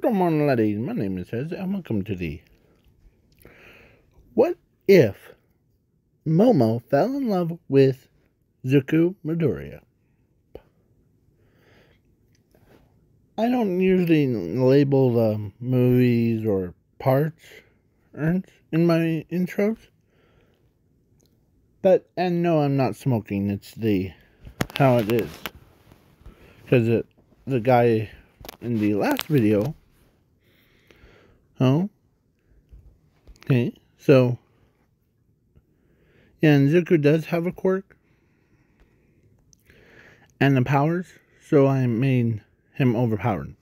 Good morning, ladies. My name is Hez, and welcome to the What If Momo Fell in Love with Izuku Midoriya? I don't usually label the movies or parts in my intros, and no, I'm not smoking. It's how it is, because the guy in the last video. Oh, okay. So, yeah, and Izuku does have a quirk and the powers, so I made him overpowered.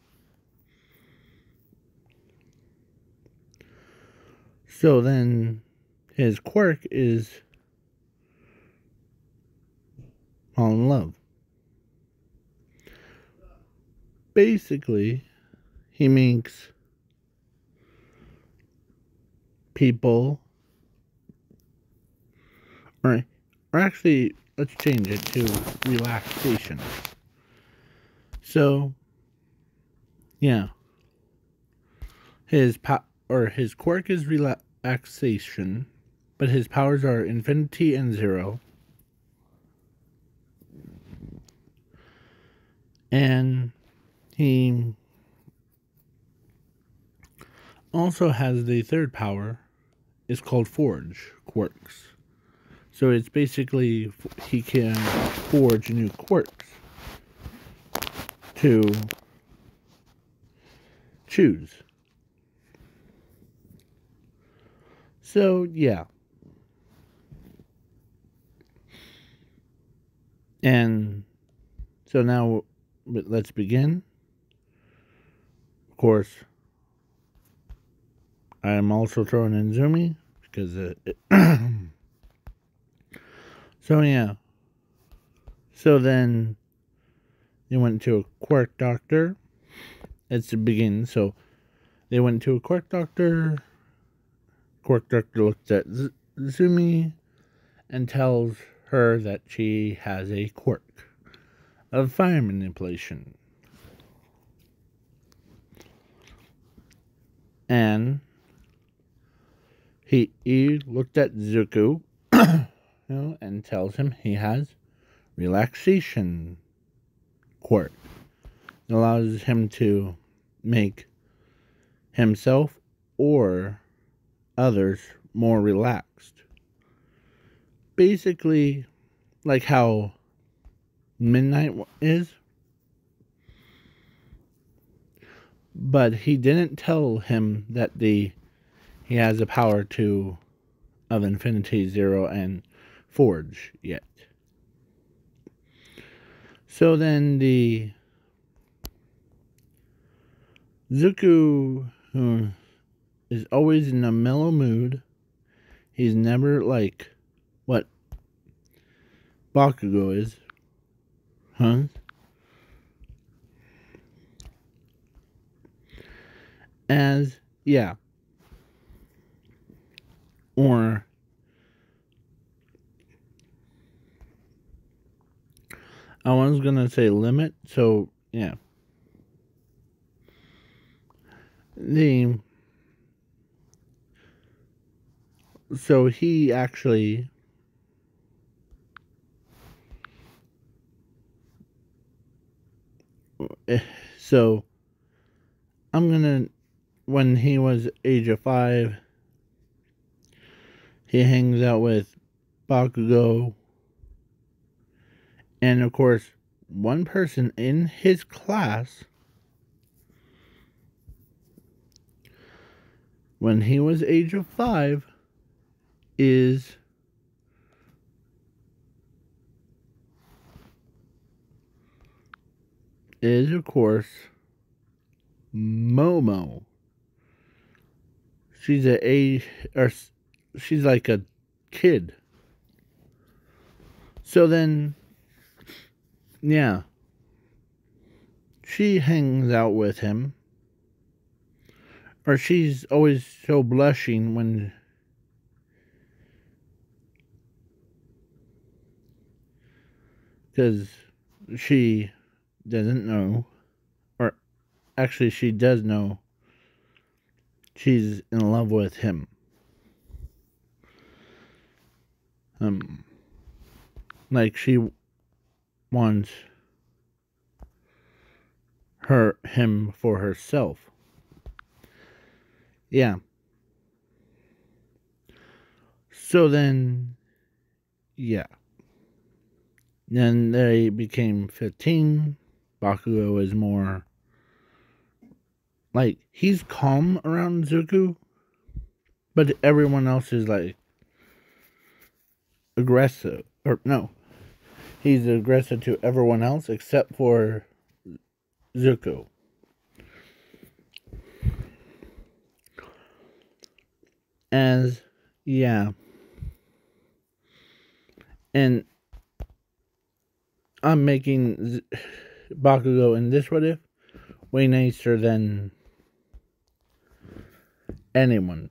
So then his quirk is fall in love. Basically, he makes people, or actually, let's change it to relaxation. So, yeah, his quirk is relaxation, but his powers are infinity and zero. And he also has the third power. It's called Forge Quirks. So it's basically he can forge new quirks to choose. So yeah. And so now let's begin. Of course, I am also throwing in Zoomy because so yeah. So then they went to a quirk doctor. It's the beginning. So they went to a quirk doctor. Quirk doctor looks at Zumi and tells her that she has a quirk of fire manipulation. And he looked at Izuku and tells him he has relaxation quirk. It allows him to make himself or others more relaxed. Basically, like how Midnight is. But he didn't tell him that he has the power of Infinity Zero and Forge yet. So then the Zuko, who is always in a mellow mood, he's never like what Bakugo is, huh? As, yeah. Or I was gonna say limit, so yeah. So he actually so I'm gonna, when he was age of 5, he hangs out with Bakugo. And of course, one person in his class, when he was age of 5, is of course Momo. She's she's like a kid. So then, yeah, she hangs out with him, or she's always so blushing when because she doesn't know, or actually she does know she's in love with him. Like she wants him for herself. Yeah. So then, yeah. Then they became 15. Bakugo is more like he's calm around Zuko, but everyone else is like aggressive. Or no, he's aggressive to everyone else except for Zuko. As yeah, and I'm making Bakugo in this what if way nicer than anyone.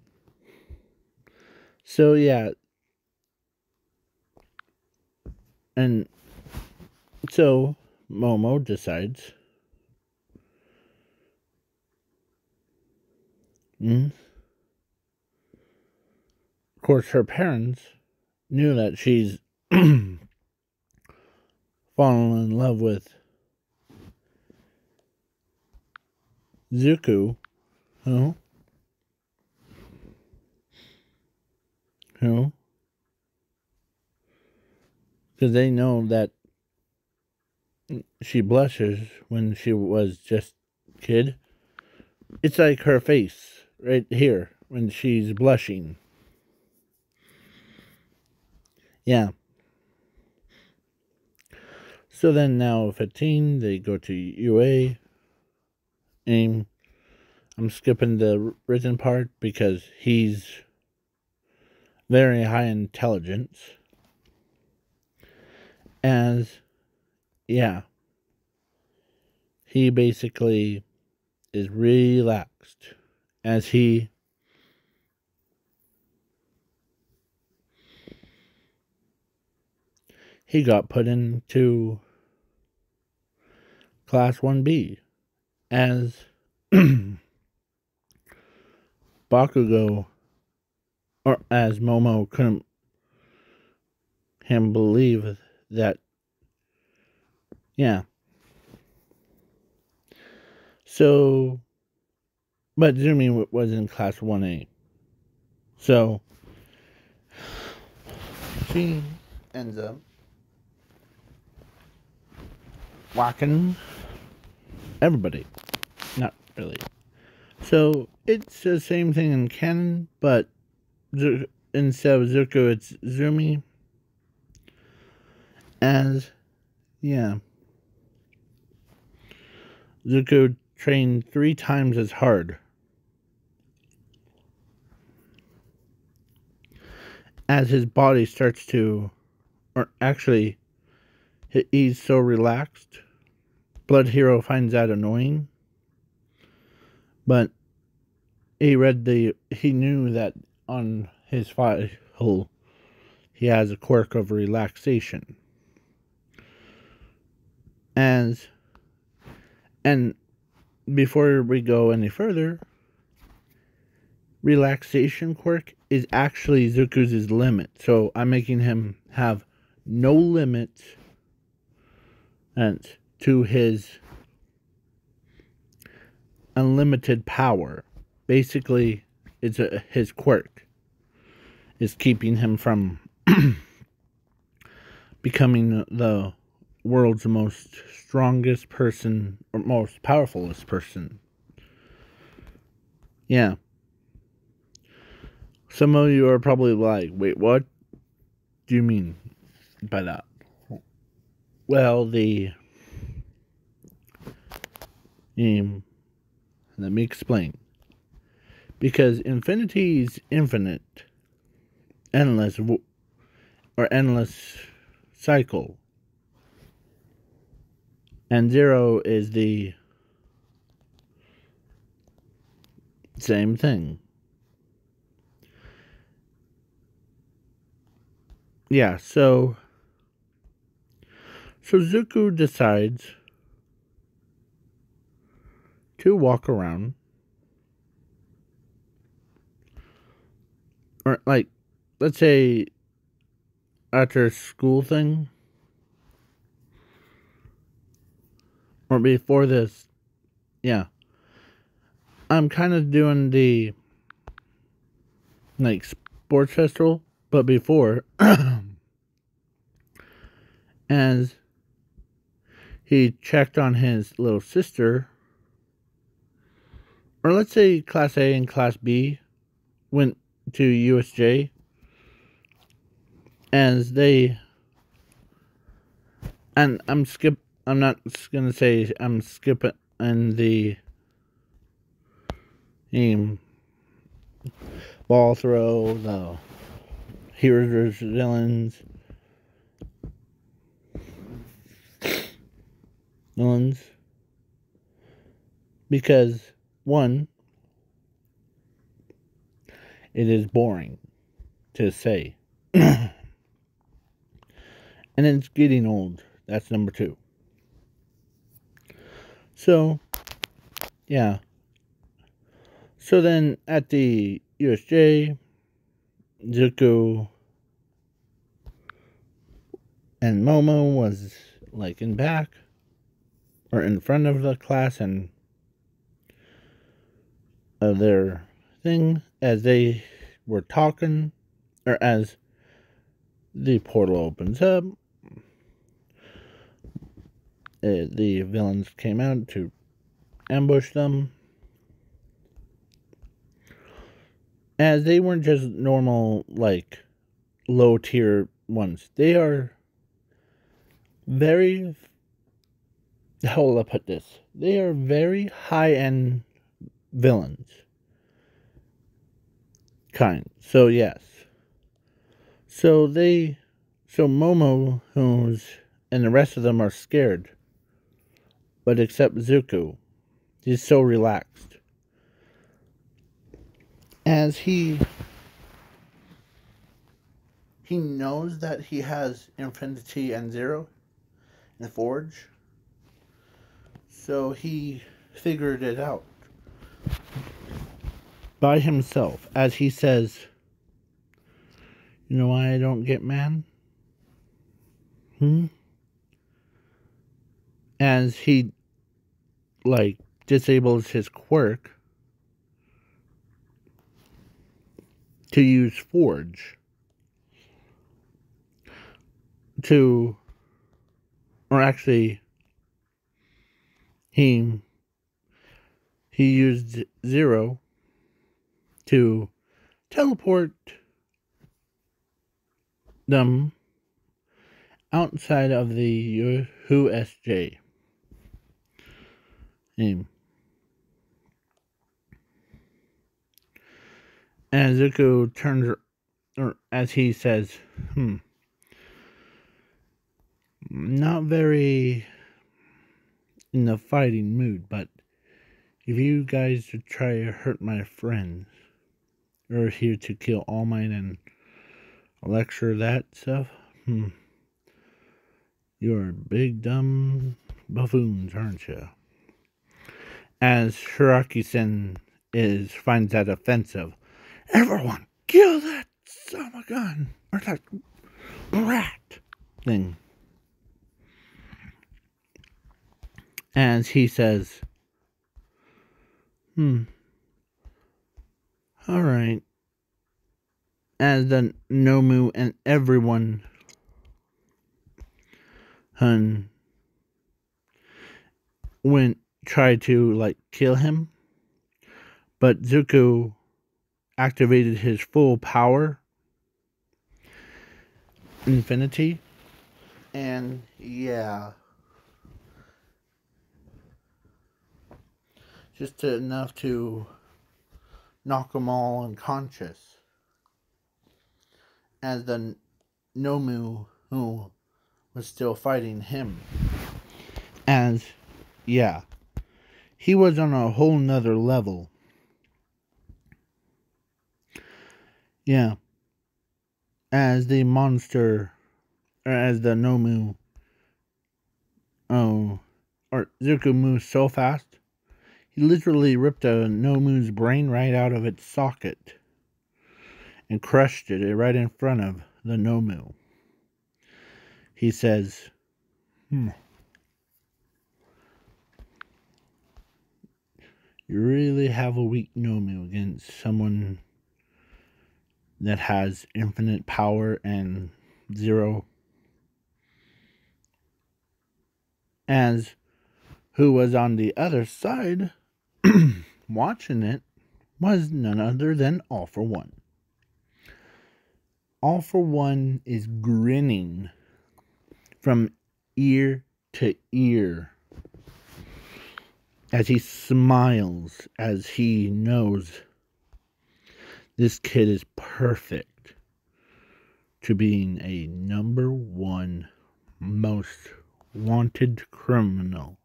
So yeah, and so Momo decides. Of course, her parents knew that she's fallen in love with Zuko, who, who, because they know that she blushes when she was just a kid. It's like her face right here when she's blushing. Yeah. So then now 15, they go to UA. And I'm skipping the written part because he's very high intelligence. As, yeah, he basically is relaxed as he got put into Class 1B as Bakugo, or as Momo couldn't him believe that, yeah. So, but Zumi was in Class 1A. So, she ends up whacking everybody. Not really. So, it's the same thing in canon, but instead of Zuko, it's Zumi. As, yeah. Zuko trained 3 times as hard. As his body starts to, or actually, he's so relaxed. Blood Hero finds that annoying. But he knew that on his file he has a quirk of relaxation. And before we go any further, relaxation quirk is actually Zuko's limit. So I'm making him have no limit and to his unlimited power. Basically, it's his quirk is keeping him from becoming the world's most strongest person or most powerfulest person. Yeah. Some of you are probably like, wait, what do you mean by that? Well, let me explain. Because infinity is infinite, endless, or endless cycle. And 0 is the same thing. Yeah, so Zuko decides to walk around or like, let's say after school thing, or before this, yeah, I'm kind of doing the like sports festival, but before, as he checked on his little sister, or let's say Class A and Class B went to USJ, as they, and I'm not gonna say I'm skipping in the ball throw, the heroes versus villains, because one, it is boring to say, and it's getting old. That's number two. So yeah. So then at the USJ, Zuko and Momo was like in back or in front of the class and of their thing as they were talking, or as the portal opens up, the villains came out to ambush them. As they weren't just normal, like, low tier ones. They are very, how will I put this? They are very high end villains. Kind. So, yes. So Momo, and the rest of them are scared. But except Zuko. He's so relaxed. As he knows that he has Infinity and Zero in the Forge. So he figured it out by himself. As he says, you know why I don't get mad? As he, like, disables his quirk to use Forge to, or actually, he used Zero to teleport them outside of the USJ. And Zuko turns, or as he says, not very in the fighting mood, but if you guys try to hurt my friends, you're here to kill All Might and lecture that stuff, you're big dumb buffoons, aren't you? As Shiraki-sen finds that offensive. Everyone, kill that son of a gun, or that rat thing. As he says, alright. As the Nomu and everyone tried to, like, kill him, but Zuko activated his full power, Infinity, and yeah, just enough to knock them all unconscious. As the Nomu who was still fighting him, as yeah, he was on a whole nother level. Yeah. As the monster, or as the Nomu, or Zuko moves so fast, he literally ripped a Nomu's brain right out of its socket. and crushed it right in front of the Nomu. He says, You really have a weak Nomu against someone that has infinite power and zero. As who was on the other side watching it was none other than All For One. All For One is grinning from ear to ear as he smiles, as he knows this kid is perfect to being a #1 most wanted criminal.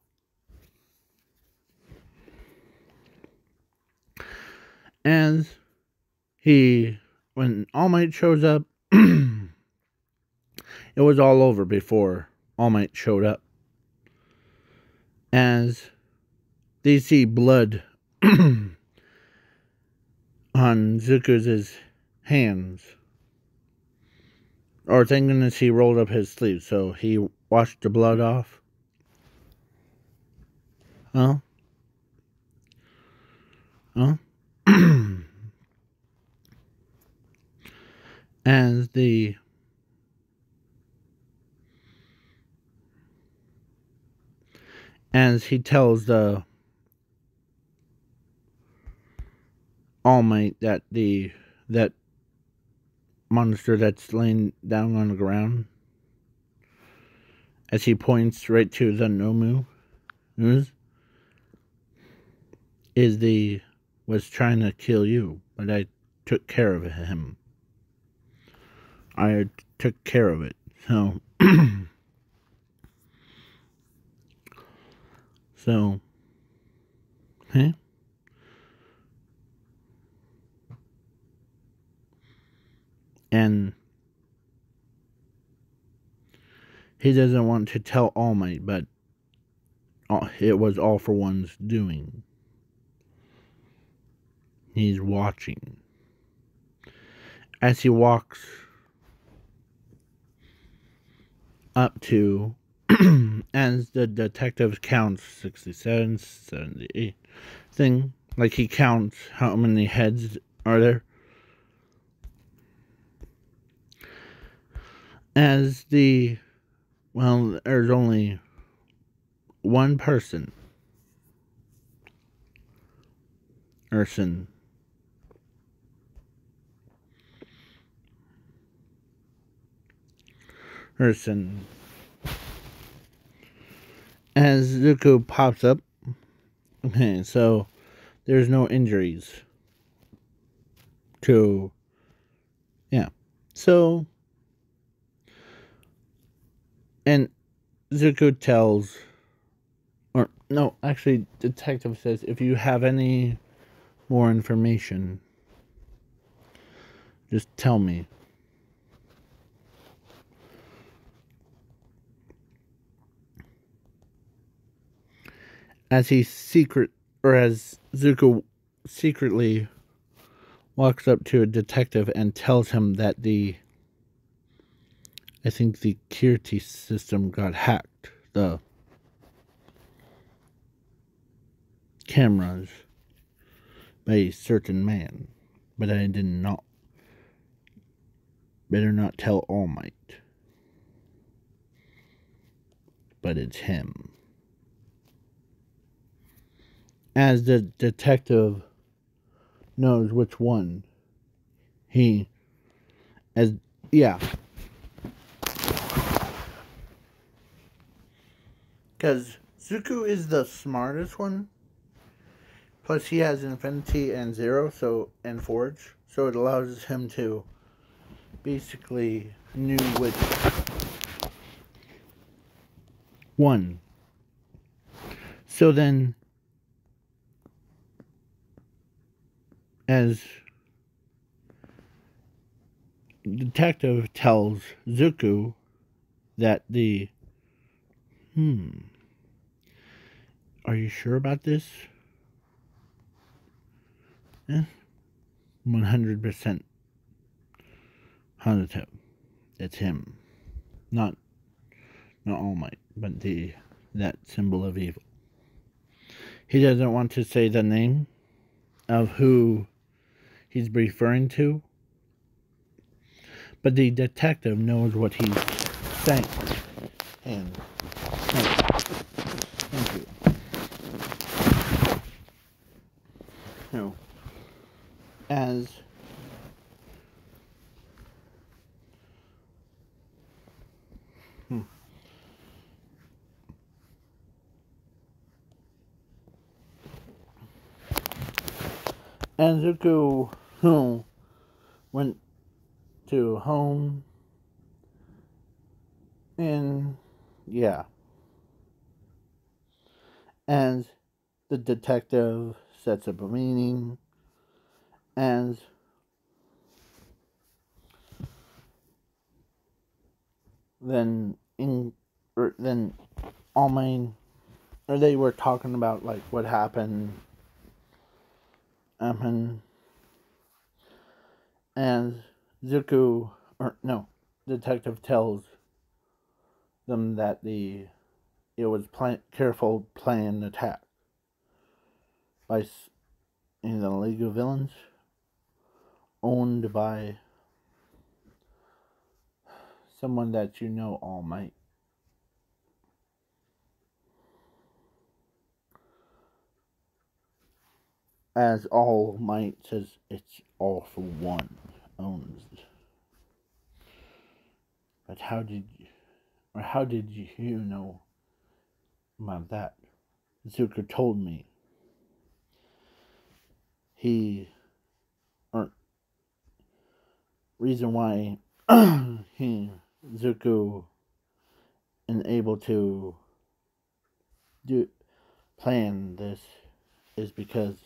As when All Might shows up, it was all over before All Might showed up. As they see blood on Zuku's hands. Or thank goodness he rolled up his sleeve, so he washed the blood off. Huh? As he tells the All Might that that monster that's laying down on the ground, as he points right to the Nomu, was trying to kill you, but I took care of him. I took care of it. So okay. And he doesn't want to tell All Might, but it was All For One's doing. He's watching. As he walks up to, as the detective counts 67, 78 thing, like he counts how many heads are there. As there's only one person. Urson. As Zuko pops up. Okay, so there's no injuries. So, and Zuko tells, or no, actually, detective says, if you have any more information, just tell me. As Zuko secretly walks up to a detective and tells him that I think the security system got hacked. The cameras by a certain man. But I did not. Better not tell All Might. But it's him. As the detective knows which one. Because Zuko is the smartest one. Plus he has Infinity and Zero, and Forge. So it allows him to basically knew which one. So then, as detective tells Zuko that are you sure about this? 100%. Hanuto. It's him. Not All Might, but that symbol of evil. He doesn't want to say the name of who he's referring to, but the detective knows what he's saying. And thank you. No. As Izuku went to home, and yeah, and the detective sets up a meeting, and then All Might, or they were talking about like what happened, and Zuko, or no, detective tells them that it was careful planned attack by the League of Villains, owned by someone that you know, All Might. As All Might says, it's all for one, owns. But how did you know about that? Zuko told me. Reason why Zuko is able to plan this is because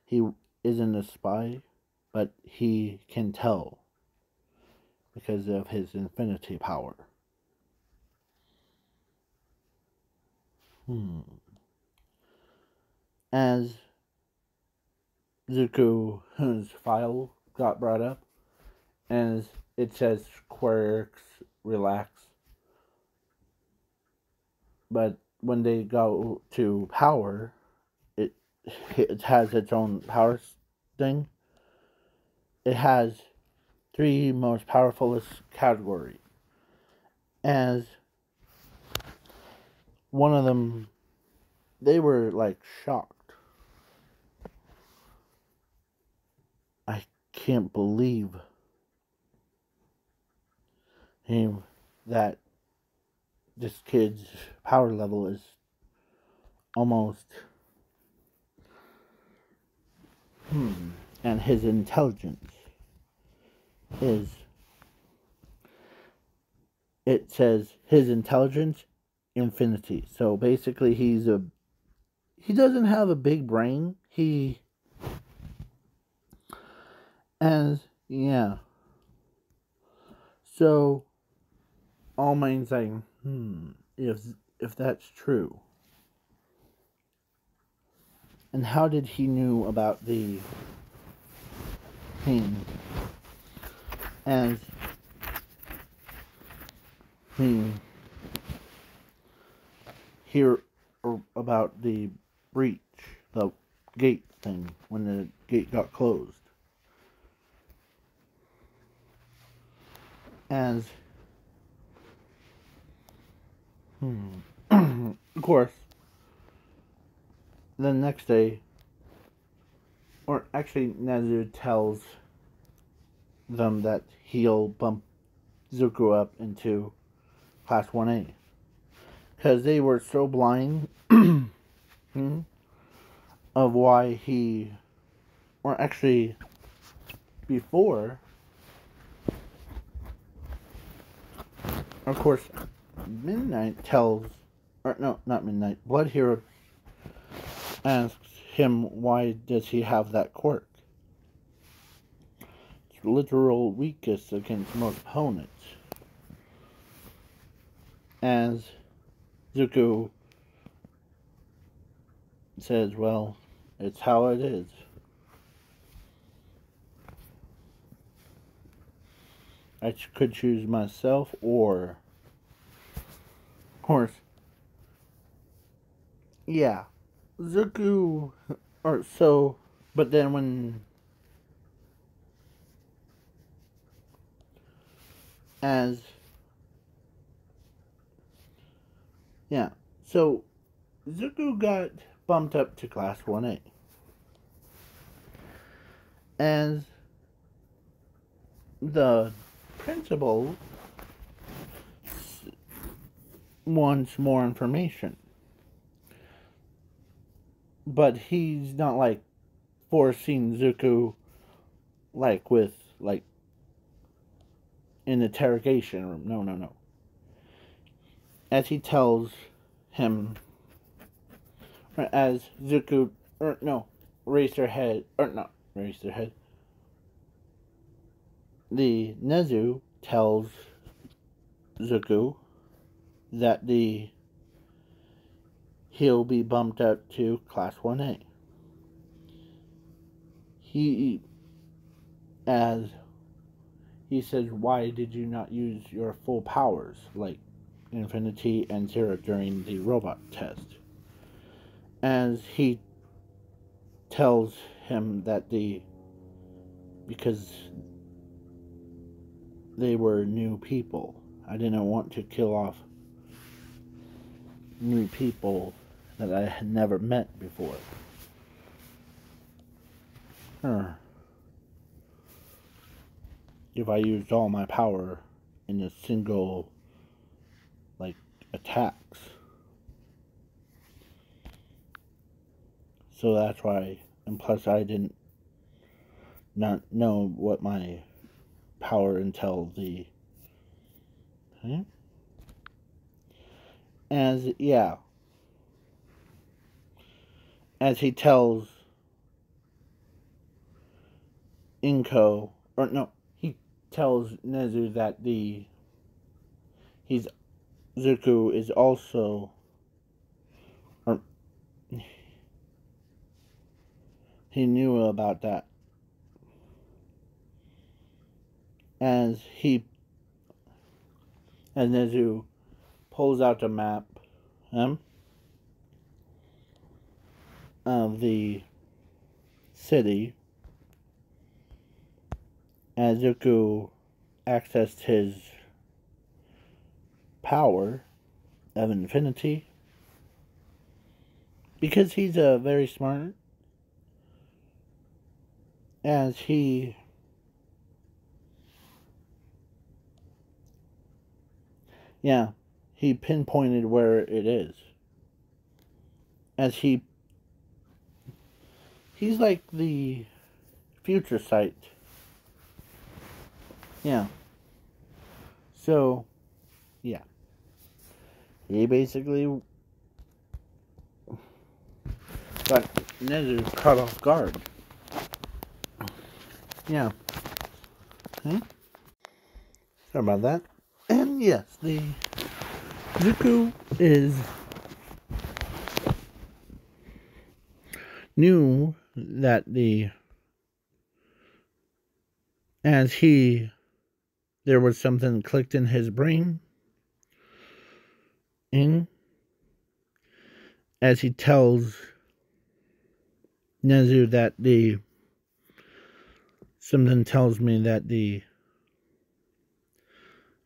he isn't a spy, but he can tell because of his infinity power. As Zuko's file got brought up, and it says quirks, relax. But when they go to power, it has its own power thing. It has 3 most powerful category. As one of them, they were like shocked. I can't believe that this kid's power level is almost and his intelligence is, it says his intelligence infinity. So basically he doesn't have a big brain. Yeah. So All Might's saying, if that's true, and how did he knew about the thing? As he hear about the breach, the gate thing, when the gate got closed. As of course, the next day, or actually Nezu tells them that he'll bump Zuko up into Class 1A. Because they were so blind of why or actually, before, of course, Midnight tells, or no, not Midnight, Blood Hero asks him why does he have that quirk. It's literal weakness against most opponents. As Zuko says, well, it's how it is. could choose myself or horse. Yeah, Zuku, or so. But then when as yeah, so Zuko got bumped up to class 1A. As the principal wants more information. But he's not like forcing Zuko like with like an interrogation room. No, no, no. As he tells him, or as Zuko, or no, raise their head, or not raise their head. The Nezu tells Zuko that he'll be bumped up to class 1A. As he says, why did you not use your full powers like Infinity and Zero during the robot test? As he tells him that because they were new people, I didn't want to kill off new people that I had never met before. If I used all my power in a single like attacks. So that's why, and plus I didn't not know what my power until the as he tells Inko, or no, he tells Nezu that Zuko is also, or he knew about that. As Nezu pulls out the map of the city, as Zuko accessed his power of infinity, because he's very smart, as he pinpointed where it is. As he's like the future sight. Yeah. So, yeah. He basically got Nezu caught off guard. Yeah. Sorry about that. And yes, the Zuko is knew that there was something clicked in his brain, as he tells Nezu that something tells me that the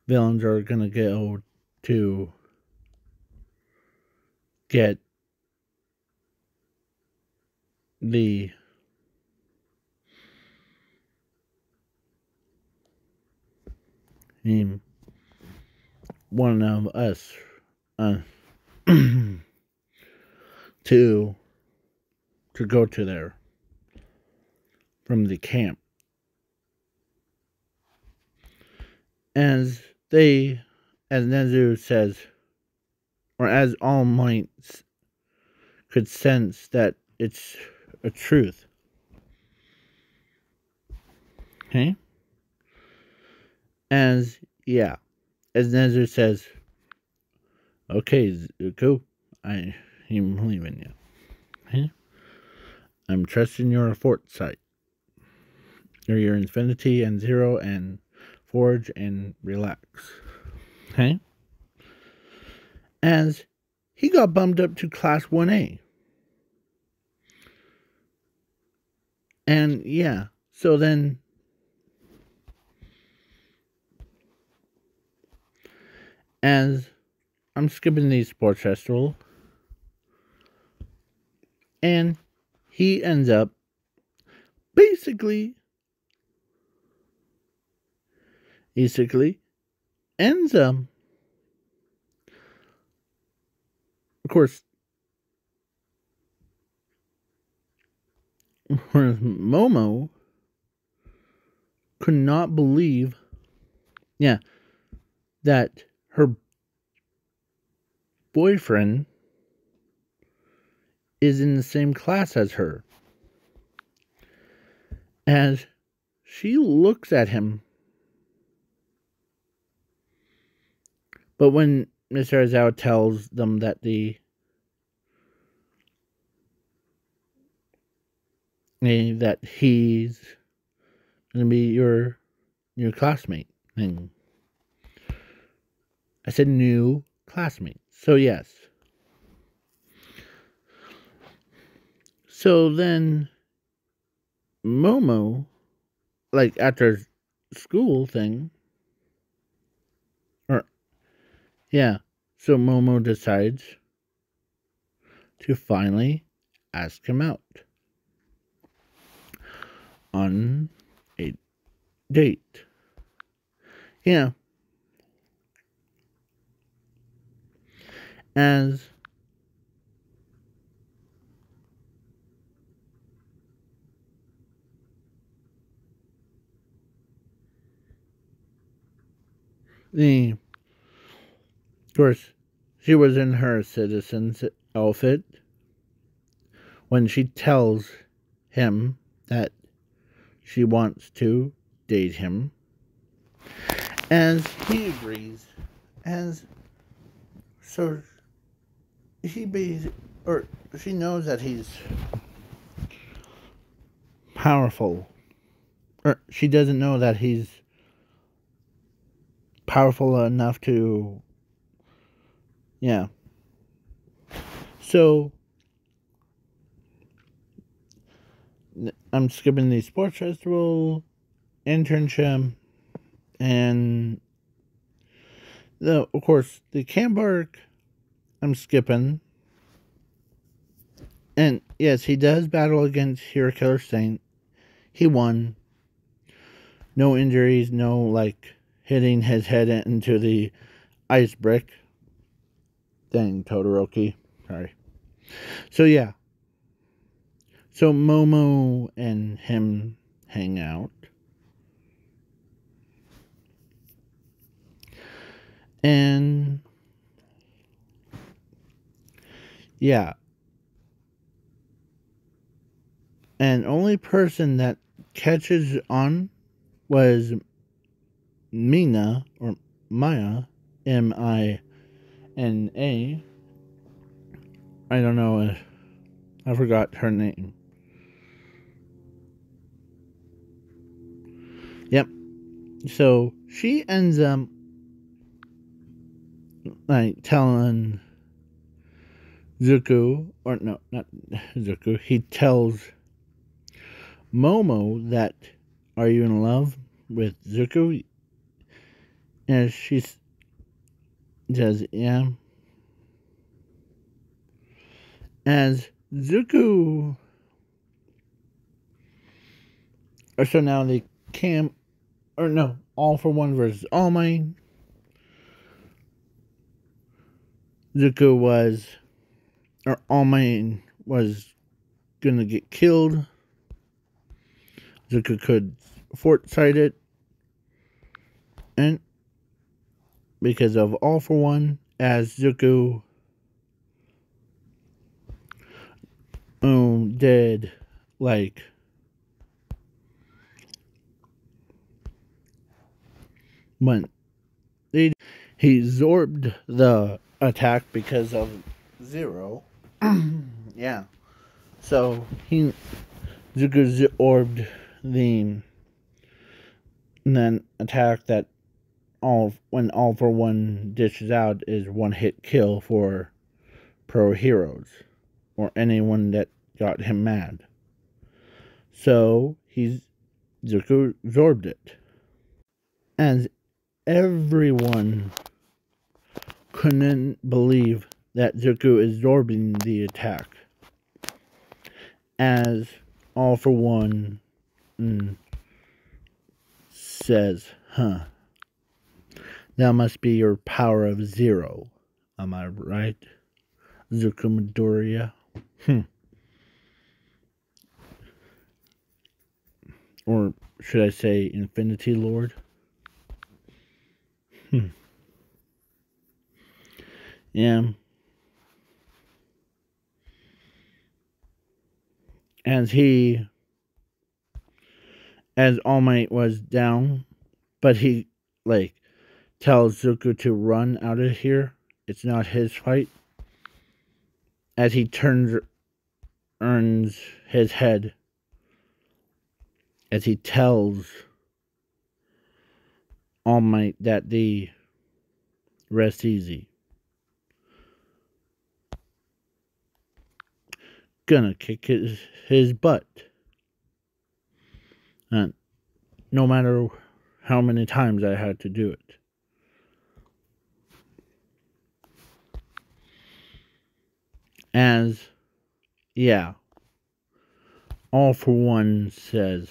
villains are gonna go to get one of us to go to there from the camp. As Nezu says, or as All Might could sense that it's a truth. Okay? As Nezu says, okay, Zuko, I'm leaving you. Okay? I'm trusting your foresight. Or your Infinity and Zero and forge and relax. Okay? As he got bumped up to Class 1A. And yeah, so then as I'm skipping the sports festival, and he ends up basically ends up, of course, whereas Momo could not believe, that her boyfriend is in the same class as her. As she looks at him, but when Mr. Aizawa tells them that that he's gonna be your new classmate, and I said new classmate, so yes. So then Momo, like after school thing, or yeah, so Momo decides to finally ask him out on a date. Yeah. As of course, she was in her citizen's outfit when she tells him that she wants to date him. As he agrees, as so she knows that he's powerful, or she doesn't know that he's powerful enough to, so I'm skipping the sports festival, internship, and of course the camp arc I'm skipping. And yes, he does battle against Hero Killer Saint. He won. No injuries, no like hitting his head into the ice brick. Dang, Todoroki. Sorry. So yeah. So Momo and him hang out. And yeah. And only person that catches on was Mina, or Maya, Mina. I don't know. I forgot her name. Yep. So she ends up like telling Zuko, or no, not Zuko. He tells Momo that, "Are you in love with Zuko?" And she says, "Yeah." As Zuko, or so now they camp, or no, All for One versus All Might. Zuko was, or All Might was gonna get killed. Zuko could foresight it, and because of All for One, as Zuko did like when he absorbed the attack because of Zero. Yeah. So Zuko absorbed the And then attack that when All for One dishes out is one hit kill for pro heroes or anyone that got him mad. So Zuko absorbed it. As everyone couldn't believe that Zuko is absorbing the attack. As All for One says, that must be your power of 0. Am I right, Zuko Midoriya? Or should I say Infinity Lord? Yeah. As All Might was down, but he, tells Zuko to run out of here. It's not his fight. As he turns his head, as he tells All Might that the rest easy. Gonna kick his butt. No matter how many times I had to do it. All for One says,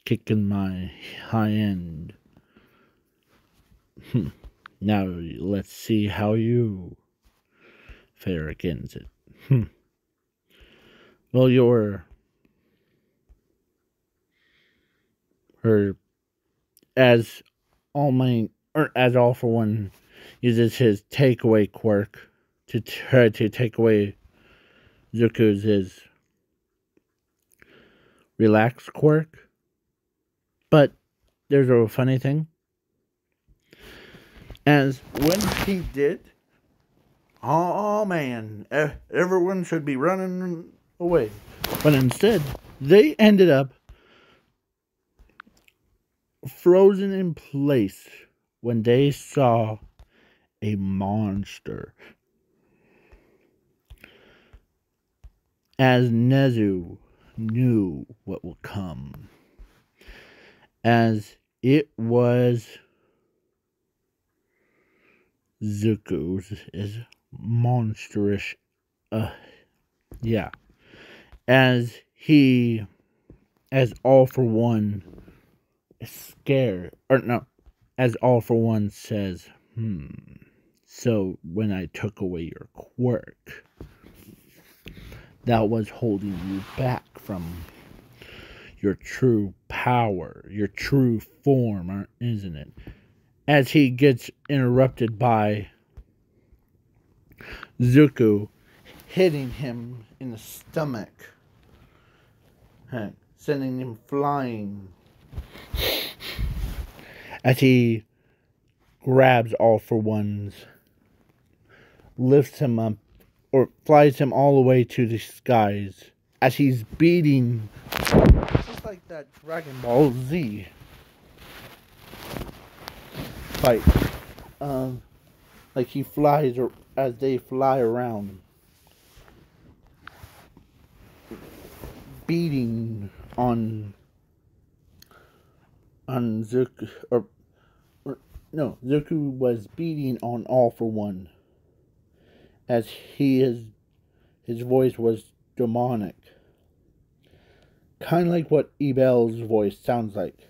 kicking my high end. Now let's see how you fare against it. Well, as All for One uses his takeaway quirk to try to take away Zuko's relax quirk. But there's a funny thing. As when he did, oh man, everyone should be running away. But instead, they ended up frozen in place when they saw a monster. As Nezu knew what would come. As it was Zuko's is monstrous. As All for One is scared, as All for One says, so when I took away your quirk, that was holding you back from your true power, your true form, isn't it? As he gets interrupted by Zuko hitting him in the stomach, sending him flying. As he grabs All for One's, lifts him up, or flies him all the way to the skies, as he's beating, just like that Dragon Ball Z fight. Like he flies, or as they fly around, beating on Zuko, Zuko was beating on All for One, as his voice was demonic, kind of like what Ebel's voice sounds like.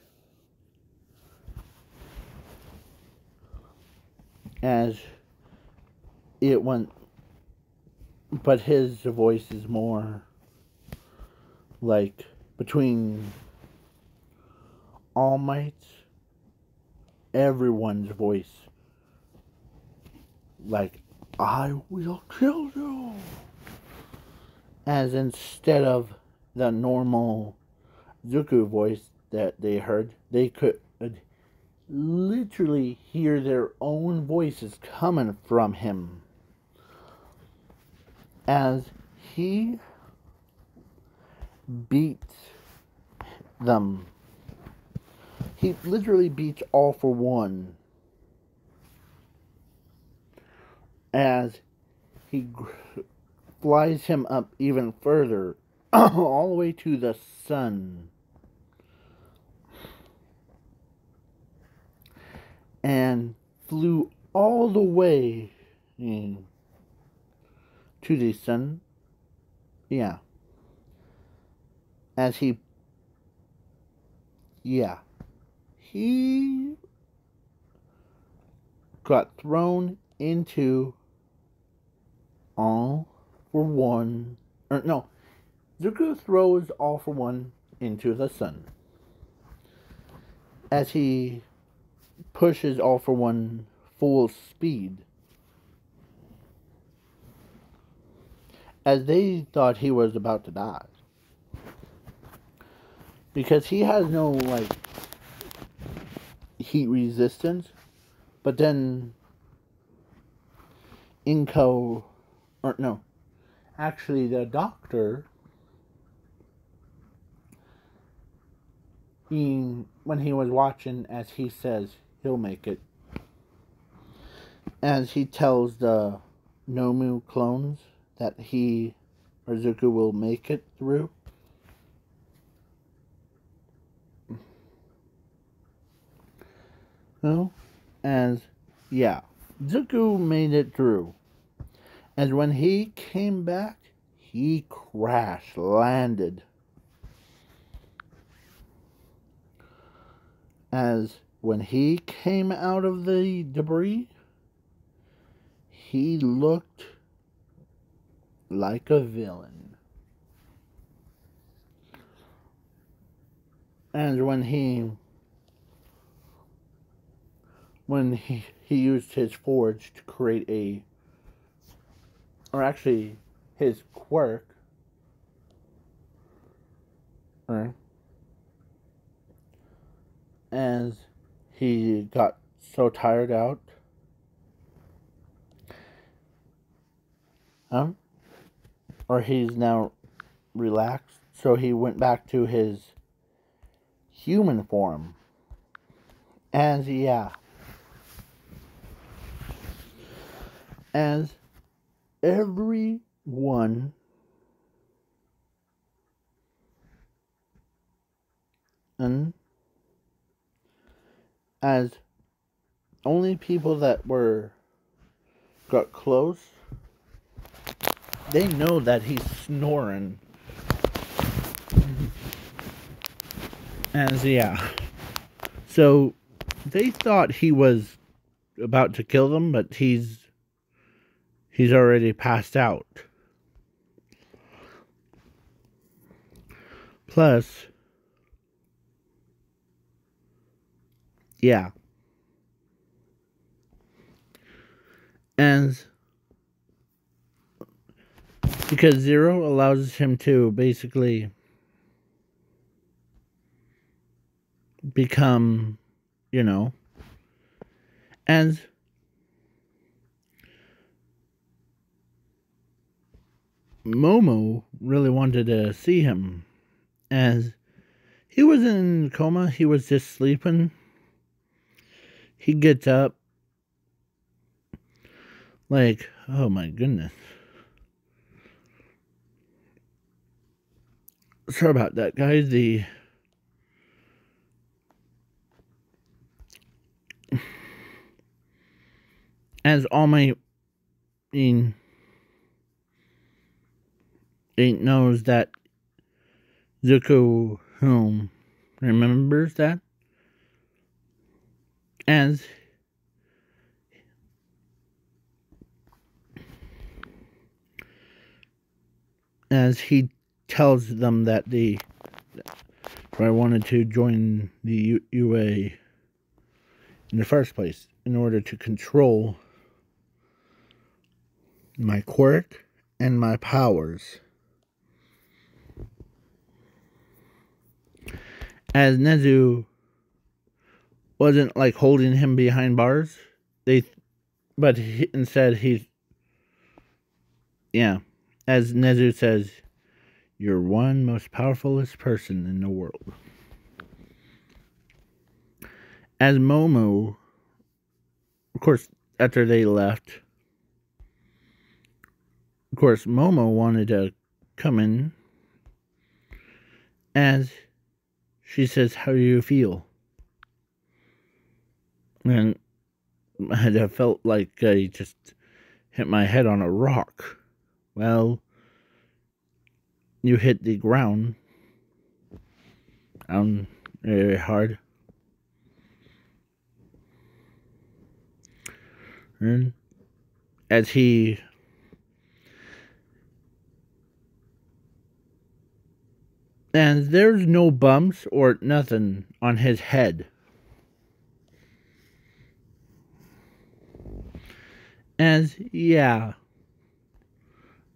As it went, but his voice is more like between All Might's, everyone's voice, like, I will kill you. As instead of the normal Zuko voice that they heard, they could literally hear their own voices coming from him. As he beats them, he literally beats All for One as he flies him up even further, all the way to the sun. And flew all the way to the sun. Yeah. As he got thrown into All for One. Or no, Zuko throws All for One into the sun. As he pushes All for One full speed. As they thought he was about to die. Because he has no, like, heat resistance. But then Inko, or no, actually the doctor, when he was watching, as he says he'll make it, as he tells the Nomu clones that he or Zuko will make it through. No, as Zuko made it through. And when he came back, he crash landed. As when he came out of the debris, he looked like a villain. And when he used his forge to create his quirk, as he got so tired out, or he's now relaxed, so he went back to his human form. As as everyone as only people that got close, they know that he's snoring. As so they thought he was about to kill them, but he's already passed out. Plus, and because Zero allows him to basically become, and Momo really wanted to see him, as he was in a coma, he was just sleeping. He gets up, like, oh my goodness. Sorry about that, guys. As all my ain't knows that Zuko remembers that, as he tells them that I wanted to join the UA in the first place in order to control my quirk and my powers. As Nezu wasn't like holding him behind bars, instead he's as Nezu says, you're one most powerfulest person in the world. as Momo, of course, after they left, of course, Momo wanted to come in, as she says, "How do you feel?" And I felt like I just hit my head on a rock. Well, you hit the ground very hard. And as and there's no bumps or nothing on his head. As, yeah,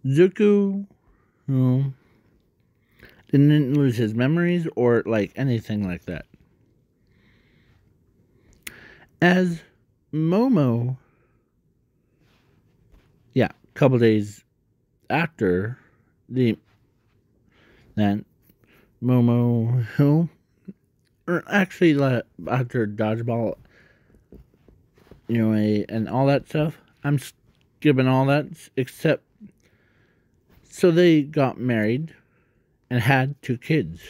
Zuko didn't lose his memories or like anything like that. As Momo, yeah, a couple days after that Momo, or actually after Dodgeball, and all that stuff. I'm skipping all that, except so they got married and had 2 kids.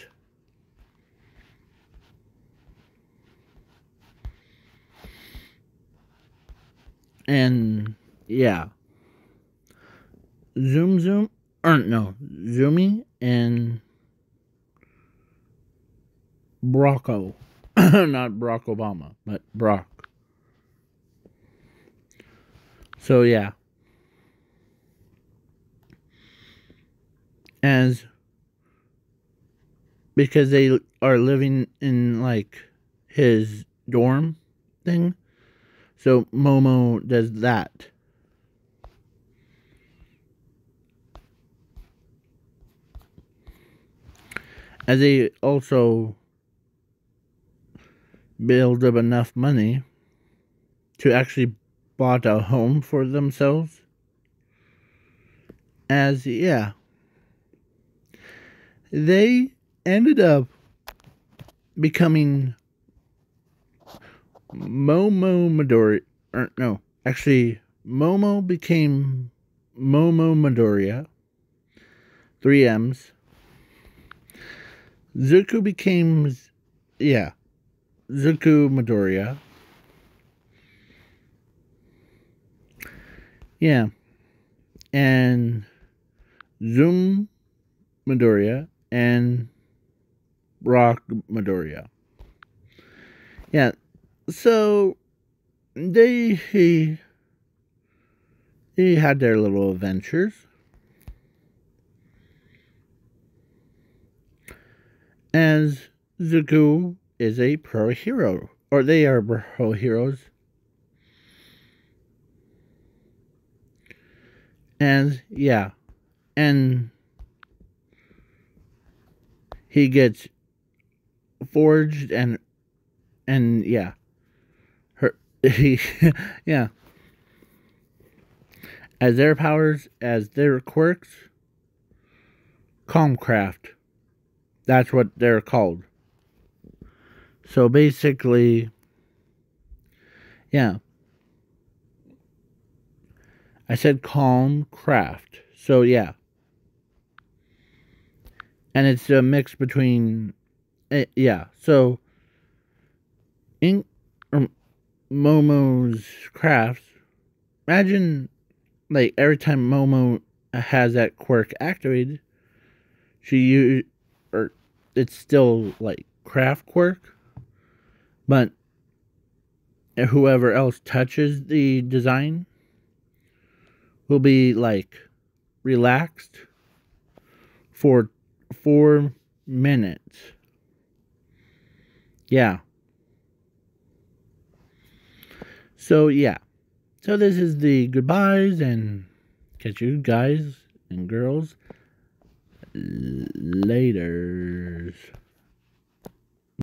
And yeah, Zoomy and Brocco. Not Barack Obama, but Brock. So yeah. Because they are living in like his dorm thing. So Momo does that. As they also build up enough money to actually bought a home for themselves. As, yeah, they ended up becoming Momo Midori. Or no, actually, Momo became Momo Midoriya. 3 M's. Zuko became, yeah, Zuko Midoriya. Yeah. And Zoom Midoriya and Rock Midoriya. Yeah. So he had their little adventures. As Zuko is a pro hero. Or they are pro heroes. And yeah. And he gets forged and yeah. Yeah. As their powers, as their quirks, Calmcraft. That's what they're called. So basically, yeah. I said Calmcraft. So yeah. And it's a mix between, yeah. So in Momo's crafts, imagine like every time Momo has that quirk activated, or it's still like craft quirk, but whoever else touches the design will be like relaxed for 4 minutes. Yeah. So yeah. So this is the goodbyes, and catch you guys and girls later.